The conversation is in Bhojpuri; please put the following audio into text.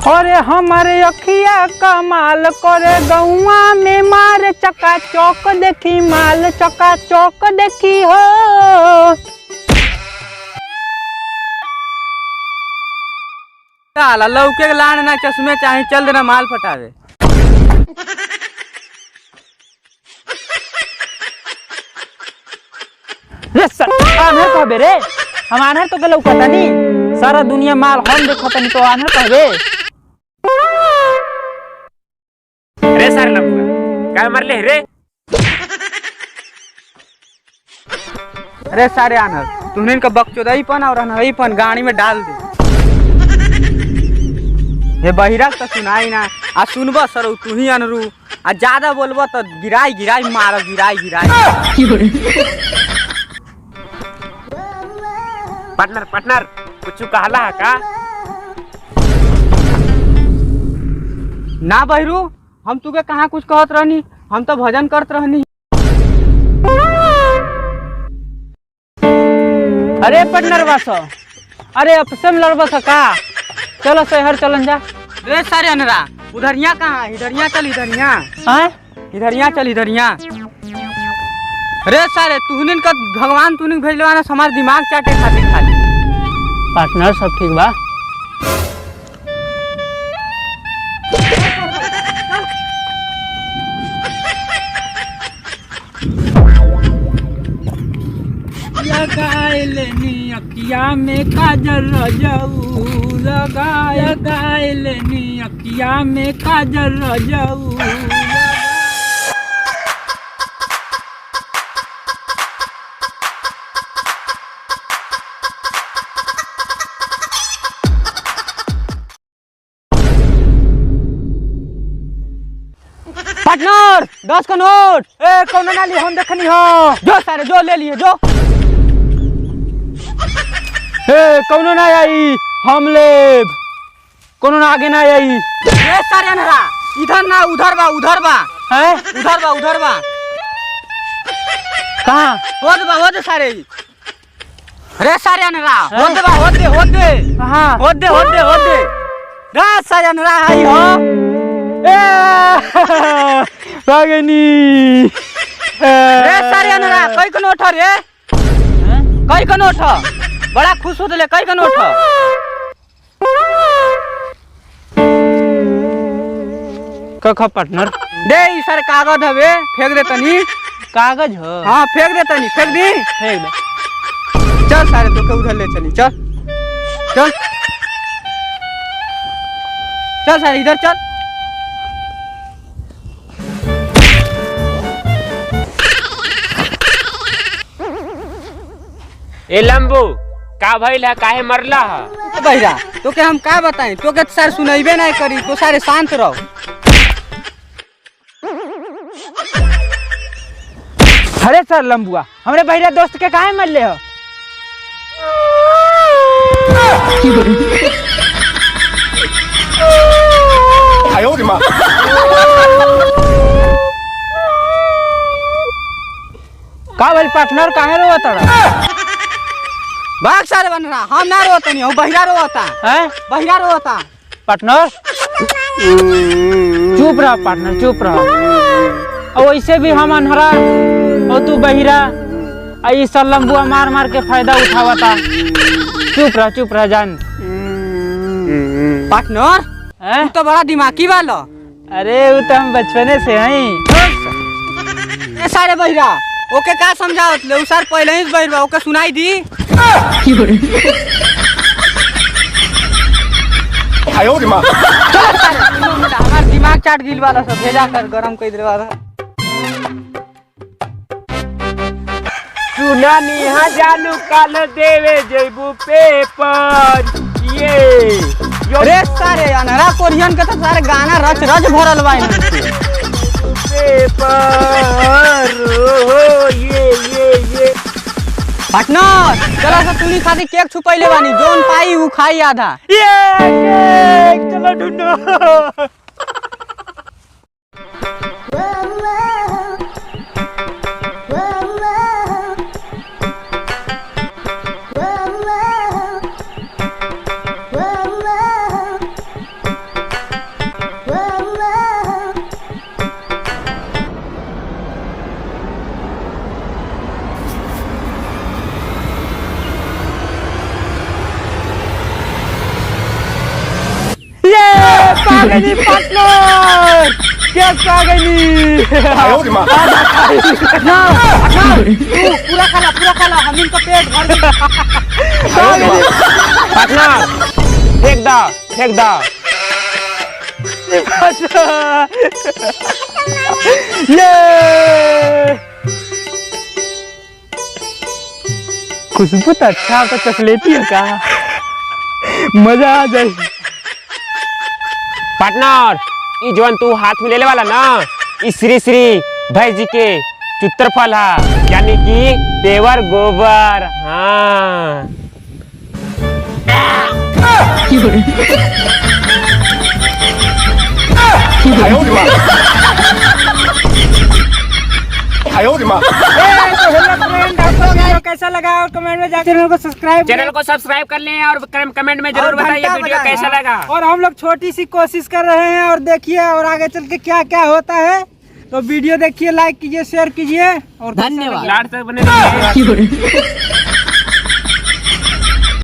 अरे हमारे अखिया कमाल करे गौआ में मार चका चौक देखी माल चका चौक देखी हो। साला लौके लान ना चश्मे चाहे चल देना माल फटावे। रे आन्हर कहबे रे, हम आन्हर तो के लौकता नी, सारा दुनिया माल हम देखता नी तो आन्हर कहबे। रे सर लंबुआ क्या मर ले रे। अरे सारे आनर तुमने इनका बकचोदईपन और अनहईपन गाड़ी में डाल दे। ये बहिरा तो सुनाई ना आ सुनब सर तू ही अनरू आ ज्यादा बोलब तो गिराई गिराई मार गिराई गिराई। पार्टनर पार्टनर कुछ कहला है का ना बहरू हम तुके कहाँ कुछ कहत रहनी, हम तो भजन करत रहनी। अरे पार्टनर बस, अरे अपसम लड़बस का, चलो शहर चलन जा। रे सारे अनरा उधरिया कहाँ, इधरिया चल इधरिया। हाँ इधरिया चल इधरिया। रे सारे तुहनिन का भगवान तुहनिन भेजलवाना हमार दिमाग चाटे खातिर खाली। पार्टनर सब ठीक बा? लगाए लेनी अकिया में काजल रजाऊ, लगाए लेनी अकिया में काजल रजाऊ। पार्टनर 10 का नोट। ए कौन ना ली हम देखनी हो। जो सारे जो ले लिए जो। ए कौनो ना आई हम लेब, कोनो ना आगे ना आई। ए सारे अनहरा इधर ना उधर बा उधर बा। है उधर बा उधर बा। कहाँ? हो दे सारे। रे सारे अनहरा हैं? हो दे कहाँ? हो दे। रे सारे अनहरा आई हो। रागिनी रे सारे अनहरा कई का नोट रे, कई का नोट बड़ा खुश हो दिले। कई का नोट कखा पार्टनर? दे ई सारे कागज हवे फेंक दे तनी। कागज हो? हाँ फेंक दे तनी, फेंक दी। फेंक दे। चल सारे तो के उधर ले चली। चल चल चल सारे इधर चल। ए लंबू का भइल है, काहे मरला है। बहिरा तो के हम का बताएं, तो के सर सुनैबे नहीं करी तो सारे शांत रहो। अरे सर लंबुआ हमरे बहिरा दोस्त के काहे मरले हो? का बोल पार्टनर काहे रोवत रहा? भाग सारे बन रहा, हम ना रोता नहीं, हम बहिरा रोता हैं? बहिरा रोता। पार्टनर चुप रहा, पार्टनर चुप रहा। और वैसे भी हम अनहरा और तू बहिरा, आई सब लंबुआ मार मार के फायदा उठावता। चुप रहा जान। पार्टनर हैं? तू तो बड़ा दिमागी वाला। अरे वो तो हम बचपने से हैं। ए सारे बहिरा ओके का समझावत ले, उसार पहले ही बहिरा ओके सुनाई दी। हमार दिमाग चाट गिल वाला सब भेजा कर गरम कर दे वाला। सुना निहा जानू काल देवे जेबू पेपर ये रे सारे अनहरा कोरियन के तो सारे गाना रच रच भरल बा इनके। पेपर ये पार्टनर चलो सब तूनी खातिर केक छुपैले बानी, जोन पाई उ खाई आधा। केक चलो ढूंढो। गई पार्टनर, केक आ गई। ना तू पूरा खा ला, हम इनका पेट भर गया। पार्टनर फेंक दो। ये खुशबू तो अच्छा तो चॉकलेटी है का, मजा आ जाए। पार्टनर ई जवन तू हाथ में लेले वाला ना, ई श्री श्री भाई जी के चित्रफल है, यानी कि पेवर गोबर। हाँ कैसा लगा और कमेंट में जाकर चैनल को सब्सक्राइब कर लें और कमेंट में जरूर बताइए वीडियो कैसा लगा। और हम लोग छोटी सी कोशिश कर रहे हैं और देखिए और आगे चल के क्या क्या होता है। तो वीडियो देखिए, लाइक कीजिए, शेयर कीजिए और धन्यवाद। लाड तक बने रहिए।